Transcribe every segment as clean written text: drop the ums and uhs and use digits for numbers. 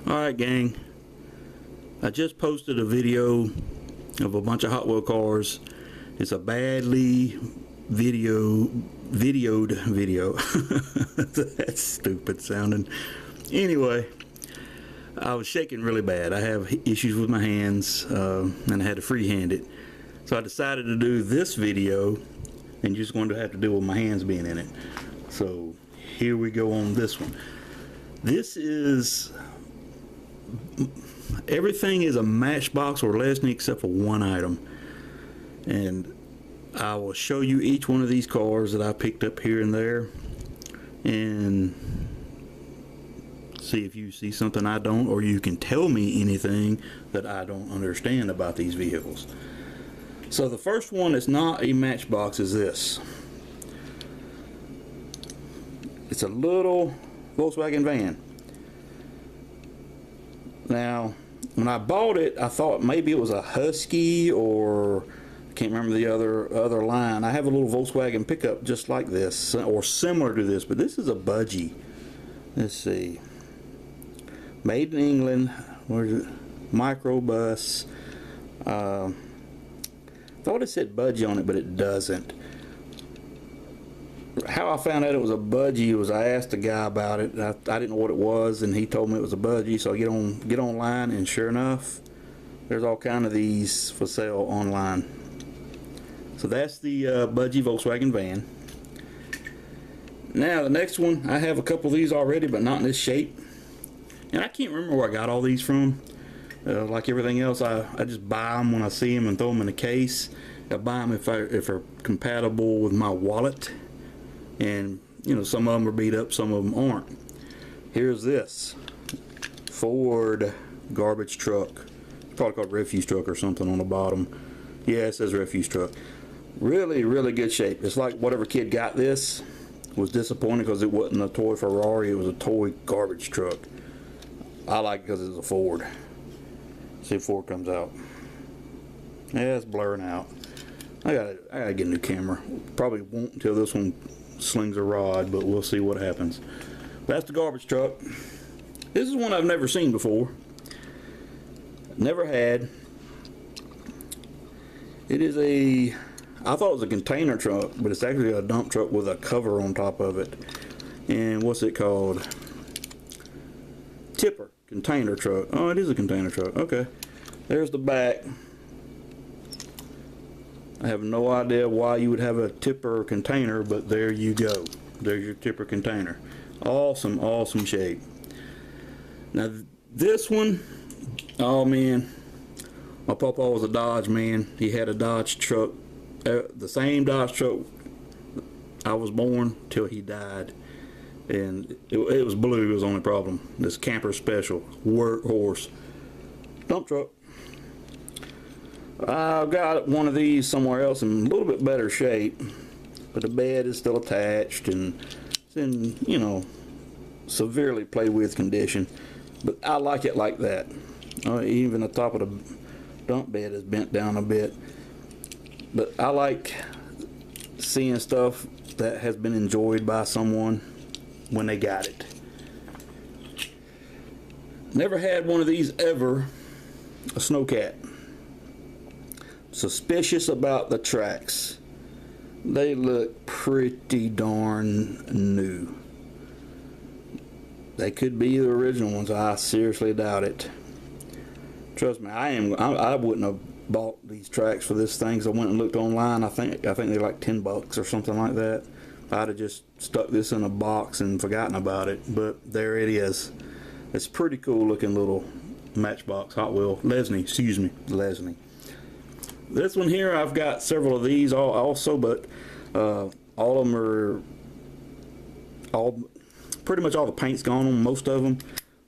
Alright gang, I just posted a video of a bunch of Hot Wheel cars. It's a badly videoed video. That's stupid sounding. Anyway, I was shaking really bad. I have issues with my hands and I had to freehand it. So I decided to do this video and just going to have to deal with my hands being in it. So here we go on this one. This is... everything is a Matchbox or Lesney except for one item, and I will show you each one of these cars that I picked up here and there and see if you see something I don't, or you can tell me anything that I don't understand about these vehicles. So the first one that's not a Matchbox is this. It's a little Volkswagen van. Now, when I bought it, I thought maybe it was a Husky, or I can't remember the other line. I have a little Volkswagen pickup just like this, or similar to this, but this is a Budgie. Let's see. Made in England. Where's it? Microbus. Thought it said Budgie on it, but it doesn't. How I found out it was a Budgie was I asked the guy about it. I didn't know what it was, and he told me it was a Budgie. So I get online, and sure enough, there's all kind of these for sale online. So that's the Budgie Volkswagen van. Now the next one, I have a couple of these already, but not in this shape. And I can't remember where I got all these from. Like everything else, I just buy them when I see them and throw them in a case. I buy them if they're compatible with my wallet. And you know, some of them are beat up, some of them aren't. Here's this Ford garbage truck. It's probably called refuse truck or something on the bottom. Yeah, it says refuse truck. Really good shape. It's like whatever kid got this was disappointed because it wasn't a toy Ferrari, it was a toy garbage truck. I like it because it's a Ford. See if Ford comes out. Yeah, it's blurring out. I gotta get a new camera. Probably won't until this one slings a rod, but we'll see what happens. That's the garbage truck. This is one I've never seen before. Never had. It is I thought it was a container truck, but it's actually a dump truck with a cover on top of it. And what's it called? Tipper container truck. Oh, it is a container truck. Okay. There's the back. I have no idea why you would have a tipper container, but there you go. There's your tipper container. Awesome shape. Now this one, oh man, my papa was a Dodge man. He had a Dodge truck, the same Dodge truck I was born till he died, and it was blue. It was the only problem. This camper special workhorse dump truck. I've got one of these somewhere else in a little bit better shape, but the bed is still attached and it's in, you know, severely played with condition. But I like it like that. Even the top of the dump bed is bent down a bit. But I like seeing stuff that has been enjoyed by someone when they got it. Never had one of these ever. A snowcat. Suspicious about the tracks. They look pretty darn new. They could be the original ones. I seriously doubt it. Trust me, I wouldn't have bought these tracks for this thing, so I went and looked online. I think they're like $10 or something like that. I'd have just stuck this in a box and forgotten about it, but there it is. It's pretty cool looking little Matchbox Hot Wheel Lesney, excuse me, Lesney. This one here, I've got several of these also, but all of them are pretty much all the paint's gone on most of them.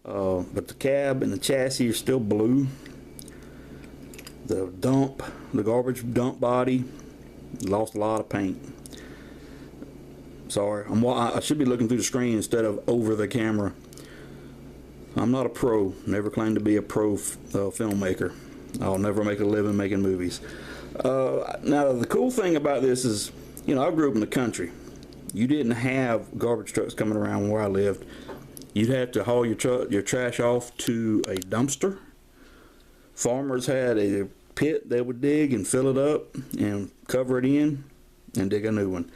But the cab and the chassis are still blue. The garbage dump body lost a lot of paint. Sorry, I should be looking through the screen instead of over the camera. I'm not a pro. Never claimed to be a pro filmmaker. I'll never make a living making movies. Now the cool thing about this is, you know, I grew up in the country. You didn't have garbage trucks coming around where I lived. you'd have to haul your trash off to a dumpster. Farmers had a pit they would dig and fill it up and cover it in and dig a new one.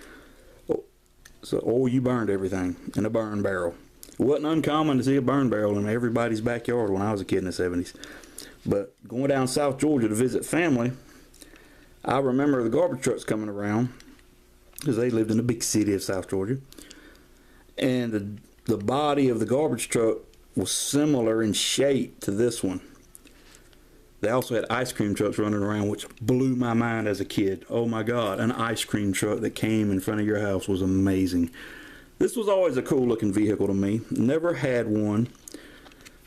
Or you burned everything in a burn barrel. It wasn't uncommon to see a burn barrel in everybody's backyard when I was a kid in the 70s. But going down South Georgia to visit family, I remember the garbage trucks coming around because they lived in the big city of South Georgia. And the body of the garbage truck was similar in shape to this one. They also had ice cream trucks running around, which blew my mind as a kid. Oh my God, an ice cream truck that came in front of your house was amazing. This was always a cool looking vehicle to me. Never had one.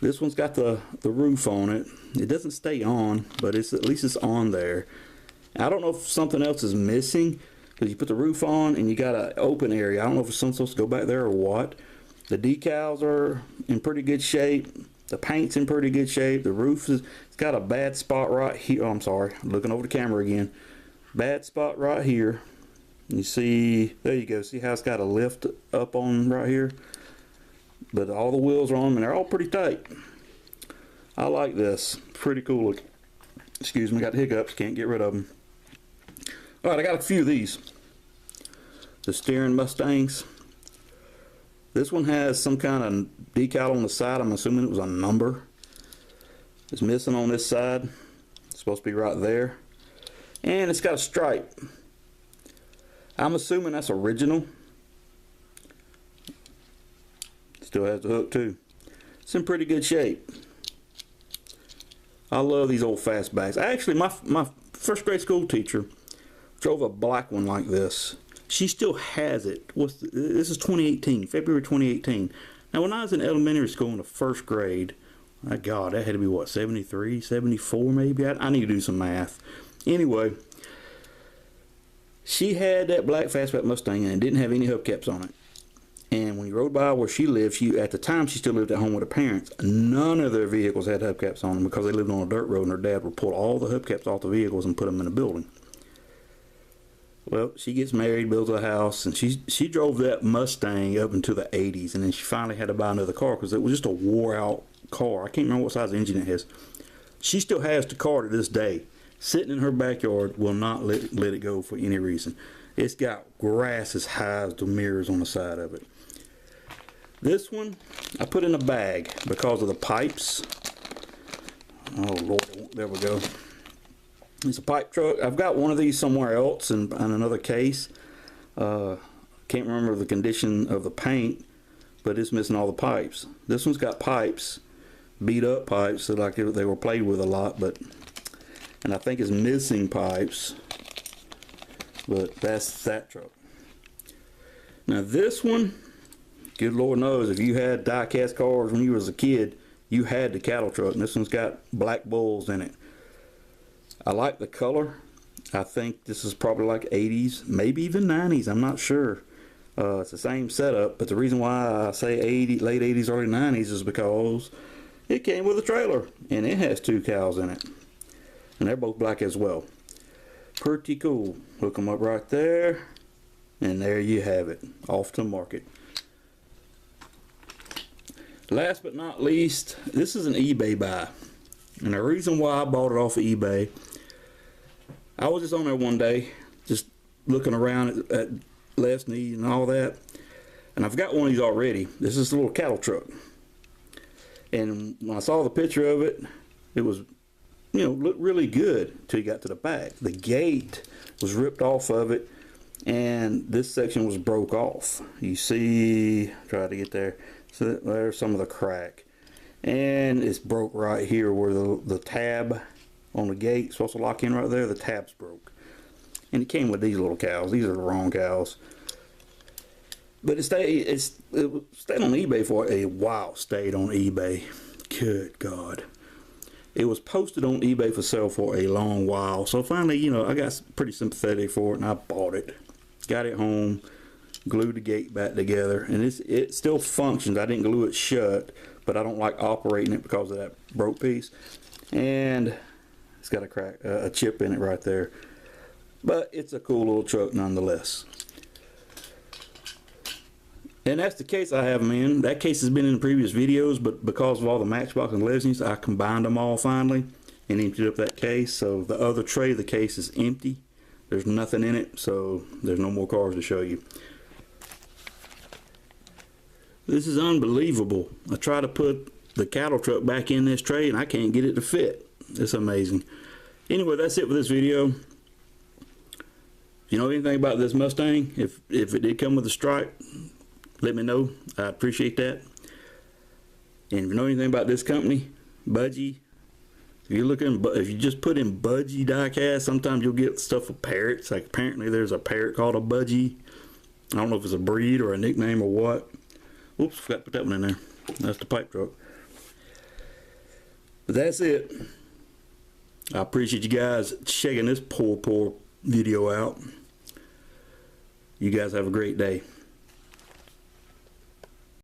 This one's got the roof on it. It doesn't stay on, but at least it's on there. I don't know if something else is missing, because you put the roof on and you got an open area. I don't know if something's supposed to go back there or what. The decals are in pretty good shape. The paint's in pretty good shape. The roof it's got a bad spot right here. Oh, I'm sorry. I'm looking over the camera again. Bad spot right here. You see, there you go. See how it's got a lift up on right here? But all the wheels are on and they're all pretty tight. I like this. Pretty cool look. Excuse me, got the hiccups. Can't get rid of them. Alright, I got a few of these. The steering Mustangs. This one has some kind of decal on the side. I'm assuming it was a number. It's missing on this side. It's supposed to be right there. And it's got a stripe. I'm assuming that's original. Still has the hook too. It's in pretty good shape. I love these old fastbacks. Actually, my first grade school teacher drove a black one like this. She still has it. This is 2018, February 2018. Now, when I was in elementary school in the first grade, my God, that had to be what, 73, 74 maybe? I need to do some math. Anyway, she had that black fastback Mustang and it didn't have any hubcaps on it. And when you rode by where she lived, at the time she still lived at home with her parents, none of their vehicles had hubcaps on them because they lived on a dirt road and her dad would pull all the hubcaps off the vehicles and put them in a building. Well, she gets married, builds a house, and she drove that Mustang up into the 80s, and then she finally had to buy another car because it was just a wore-out car. I can't remember what size engine it has. She still has the car to this day. Sitting in her backyard, will not let it go for any reason. It's got grass as high as the mirrors on the side of it. This one, I put in a bag because of the pipes. Oh, Lord, there we go. It's a pipe truck. I've got one of these somewhere else in another case. Can't remember the condition of the paint, but it's missing all the pipes. This one's got pipes, beat up pipes, so like they were played with a lot, and I think it's missing pipes, but that's that truck. Now this one, good Lord knows, if you had die-cast cars when you was a kid, you had the cattle truck, and this one's got black bulls in it. I like the color. I think this is probably like 80s, maybe even 90s. I'm not sure. It's the same setup, but the reason why I say late 80s, early 90s is because it came with a trailer, and it has 2 cows in it. And they're both black as well. Pretty cool. Hook them up right there, and there you have it. Off to market. Last but not least, this is an eBay buy. And the reason why I bought it off of eBay, I was just on there one day, just looking around at Lesney and all that, and I've got one of these already. This is a little cattle truck. And when I saw the picture of it, it was, looked really good until you got to the back. The gate was ripped off of it, and this section was broke off. You see, try to get there. So there's some of the crack. And it's broke right here where the tab on the gate supposed to lock in right there. The tab's broke. And it came with these little cows. These are the wrong cows. But it stayed on eBay for a while. Stayed on eBay. Good God. It was posted on eBay for sale for a long while. So finally, I got pretty sympathetic for it and I bought it. Got it home. Glued the gate back together. And it still functions. I didn't glue it shut, but I don't like operating it because of that broke piece. And it's got a chip in it right there. But it's a cool little truck nonetheless. And that's the case I have them in. That case has been in the previous videos, but because of all the Matchbox and Lesneys, I combined them all finally and emptied up that case. So the other tray of the case is empty. There's nothing in it, so there's no more cars to show you. This is unbelievable. I try to put the cattle truck back in this tray and I can't get it to fit. It's amazing. Anyway, that's it for this video. If you know anything about this Mustang, if it did come with a stripe, let me know. I appreciate that. And if you know anything about this company, Budgie, if you just put in Budgie diecast, sometimes you'll get stuff with parrots. Like apparently there's a parrot called a Budgie. I don't know if it's a breed or a nickname or what. Oops, forgot to put that one in there. That's the pipe truck. But that's it. I appreciate you guys checking this poor video out. You guys have a great day.